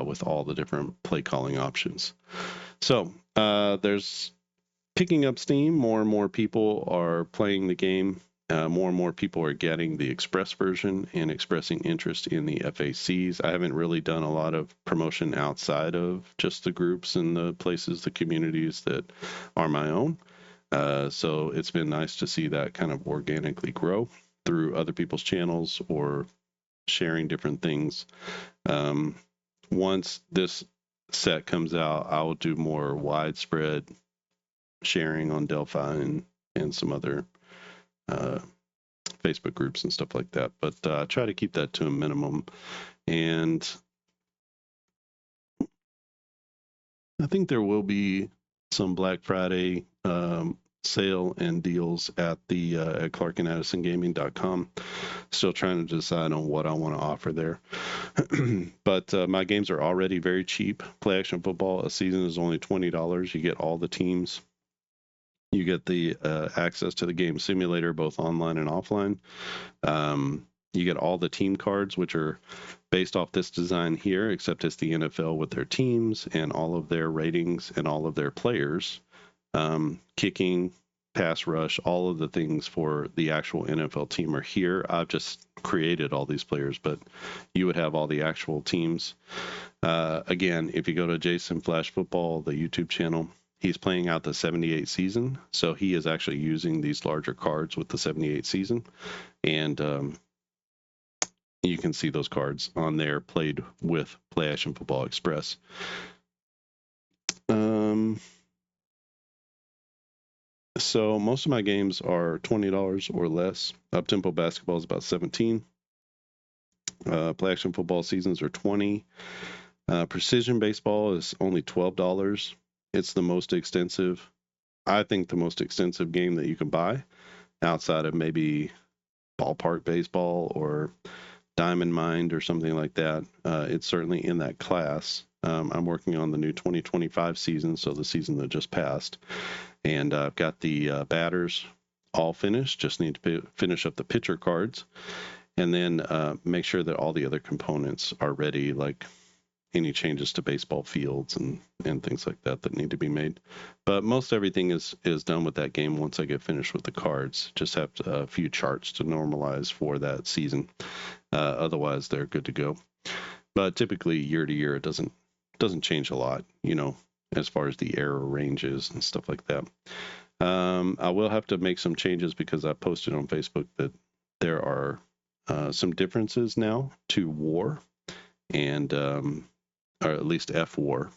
with all the different play calling options. So there's picking up steam. More and more people are playing the game. More and more people are getting the Express version and expressing interest in the FACs. I haven't really done a lot of promotion outside of just the groups and the places, the communities that are my own. So it's been nice to see that kind of organically grow through other people's channels or sharing different things. Once this set comes out, I will do more widespread sharing on Delphi and some other Facebook groups and stuff like that, but try to keep that to a minimum. And I think there will be some Black Friday sale and deals at the at clarkandaddisongaming.com. Still trying to decide on what I want to offer there. But my games are already very cheap. Play action football, a season is only $20. You get all the teams. You get the access to the game simulator, both online and offline. You get all the team cards, which are based off this design here, except it's the NFL with their teams and all of their ratings and all of their players, kicking, pass rush, all of the things for the actual NFL team are here. I've just created all these players, but you would have all the actual teams. Again, if you go to Jason Flash Football, the YouTube channel, he's playing out the 78 season. So he is actually using these larger cards with the 78 season. And you can see those cards on there played with Play Action Football Express. So most of my games are $20 or less. Up-tempo basketball is about $17. Play action football seasons are $20. Precision baseball is only $12. It's the most extensive, I think the most extensive game that you can buy outside of maybe ballpark baseball or diamond mind or something like that. It's certainly in that class. I'm working on the new 2025 season, so the season that just passed. And I've got the batters all finished. Just need to finish up the pitcher cards. And then make sure that all the other components are ready, like any changes to baseball fields and things like that need to be made. But most everything is done with that game once I get finished with the cards. Just have a few charts to normalize for that season. Otherwise, they're good to go. But typically, year to year, it doesn't change a lot, as far as the error ranges and stuff like that. I will have to make some changes because I posted on Facebook that there are some differences now to WAR and, or at least F WAR,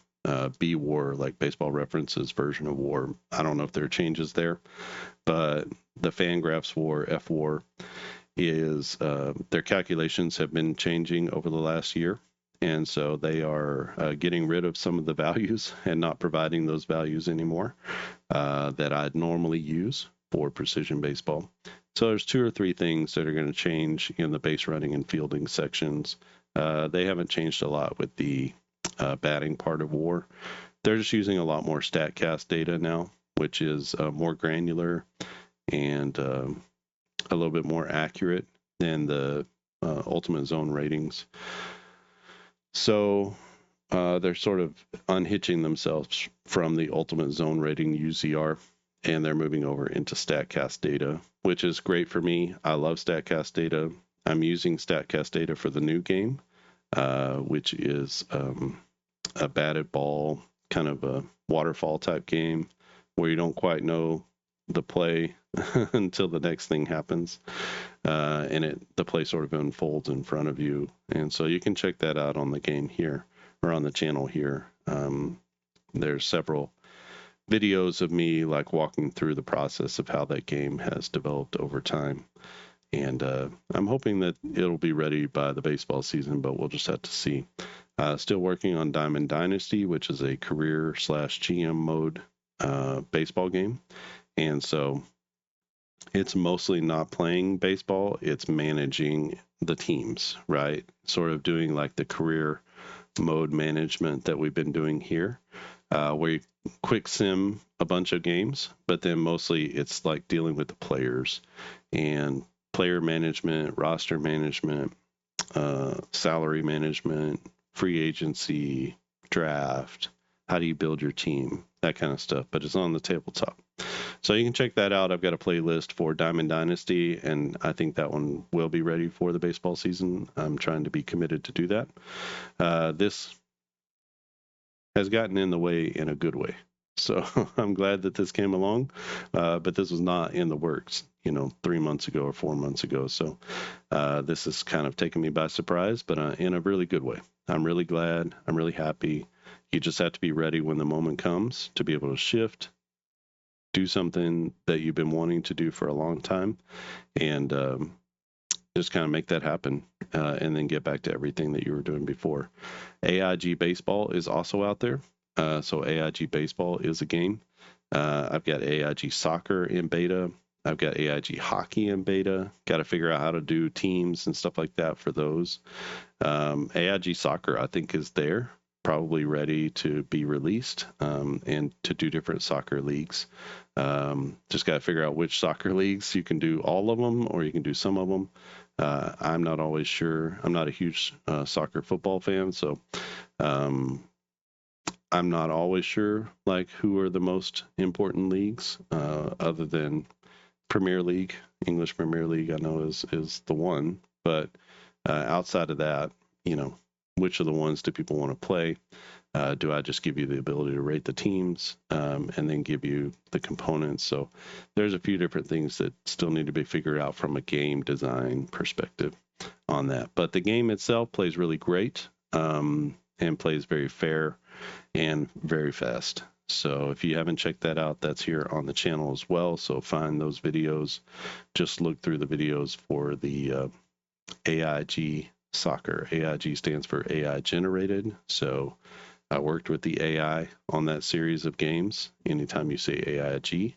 B WAR, like Baseball Reference's version of WAR. I don't know if there are changes there, but the Fangraphs WAR, F WAR, is their calculations have been changing over the last year. And so they are getting rid of some of the values and not providing those values anymore that I'd normally use for precision baseball. So there's 2 or 3 things that are going to change in the base running and fielding sections. They haven't changed a lot with the batting part of WAR. They're just using a lot more StatCast data now, which is more granular and a little bit more accurate than the Ultimate Zone ratings. So they're sort of unhitching themselves from the Ultimate Zone rating UZR, and they're moving over into StatCast data, which is great for me. I love StatCast data. I'm using StatCast data for the new game, which is a batted ball, kind of a waterfall type game where you don't quite know the play until the next thing happens. And the play sort of unfolds in front of you. And so you can check that out on the game here or on the channel here. There's several videos of me like walking through the process of how that game has developed over time. And I'm hoping that it'll be ready by the baseball season, but we'll just have to see. Still working on Diamond Dynasty, which is a career/GM mode baseball game. And so it's mostly not playing baseball. It's managing the teams, right? Sort of doing like the career mode management that we've been doing here, where you quick sim a bunch of games, but then mostly it's like dealing with the players and player management, roster management, salary management, free agency, draft, how do you build your team, that kind of stuff, but it's on the tabletop. So you can check that out. I've got a playlist for Diamond Dynasty, and I think that one will be ready for the baseball season. I'm trying to be committed to do that. This has gotten in the way in a good way. So I'm glad that this came along, but this was not in the works, 3 months ago or 4 months ago. So this has kind of taken me by surprise, but in a really good way. I'm really glad. I'm really happy. You just have to be ready when the moment comes to be able to shift, do something that you've been wanting to do for a long time, and just kind of make that happen, and then get back to everything that you were doing before. AIG Baseball is also out there. So AIG Baseball is a game. I've got AIG Soccer in beta. I've got AIG Hockey in beta. Got to figure out how to do teams and stuff like that for those. AIG Soccer, I think, is there, probably ready to be released, and to do different soccer leagues. Just got to figure out which soccer leagues. You can do all of them or you can do some of them. I'm not always sure. I'm not a huge soccer football fan, so I'm not always sure like who are the most important leagues, other than Premier League. English Premier League I know is the one, but outside of that, which are the ones do people want to play? Do I just give you the ability to rate the teams, and then give you the components? So there's a few different things that still need to be figured out from a game design perspective on that. But the game itself plays really great, and plays very fair and very fast. So if you haven't checked that out, that's here on the channel as well. So find those videos. Just look through the videos for the AIG soccer. AIG stands for AI generated. So I worked with the AI on that series of games. Anytime you say AIG,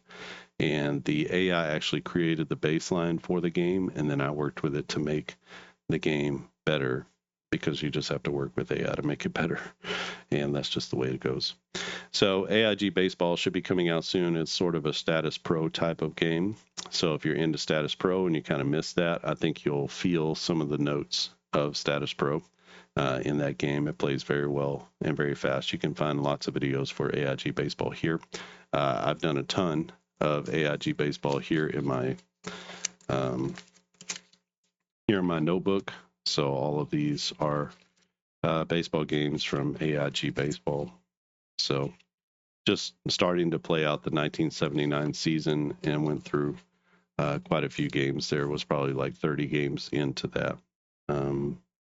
and the AI actually created the baseline for the game, and then I worked with it to make the game better, because you just have to work with AI to make it better, and that's just the way it goes. So AIG Baseball should be coming out soon. It's sort of a Status Pro type of game. So if you're into Status Pro and you kind of missed that, I think you'll feel some of the notes of Status Pro in that game. It plays very well and very fast. You can find lots of videos for AIG Baseball here. I've done a ton of AIG Baseball here in my notebook. So all of these are baseball games from AIG Baseball. So just starting to play out the 1979 season, and went through quite a few games. There was probably like 30 games into that,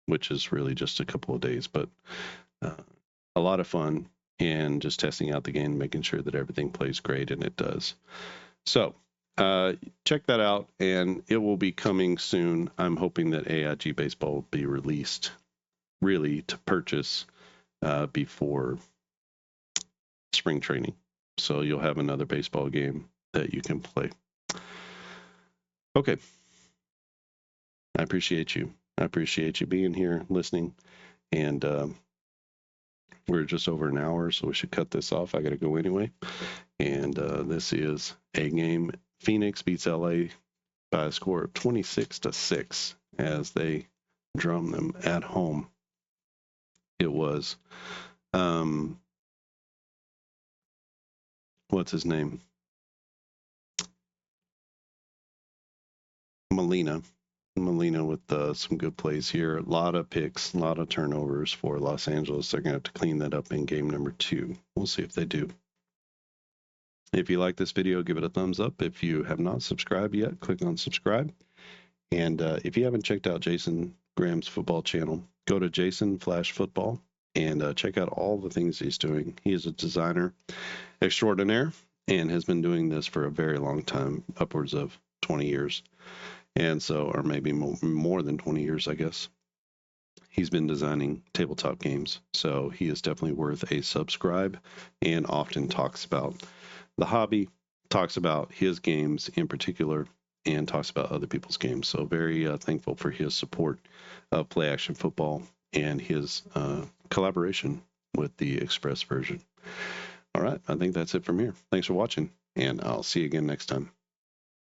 which is really just a couple of days, but a lot of fun, and just testing out the game, making sure that everything plays great, and it does. So check that out, and it will be coming soon. I'm hoping that AIG Baseball will be released really to purchase before spring training. So you'll have another baseball game that you can play. Okay. I appreciate you. I appreciate you being here, listening. And we're just over an hour, so we should cut this off. I got to go anyway. And this is a game. Phoenix beats LA by a score of 26-6 as they drum them at home. It was, what's his name? Molina with some good plays here. A lot of picks, a lot of turnovers for Los Angeles. They're going to have to clean that up in game number 2. We'll see if they do. If you like this video, give it a thumbs up. If you have not subscribed yet, click on subscribe. And if you haven't checked out Jason Graham's football channel, go to Jason Flash Football and check out all the things he's doing. He is a designer extraordinaire and has been doing this for a very long time, upwards of 20 years. And so, or maybe more than 20 years, I guess. He's been designing tabletop games. So he is definitely worth a subscribe, and often talks about the hobby, talks about his games in particular, and talks about other people's games. So very thankful for his support of Play Action Football and his collaboration with the Express version. All right, I think that's it from here. Thanks for watching, and I'll see you again next time.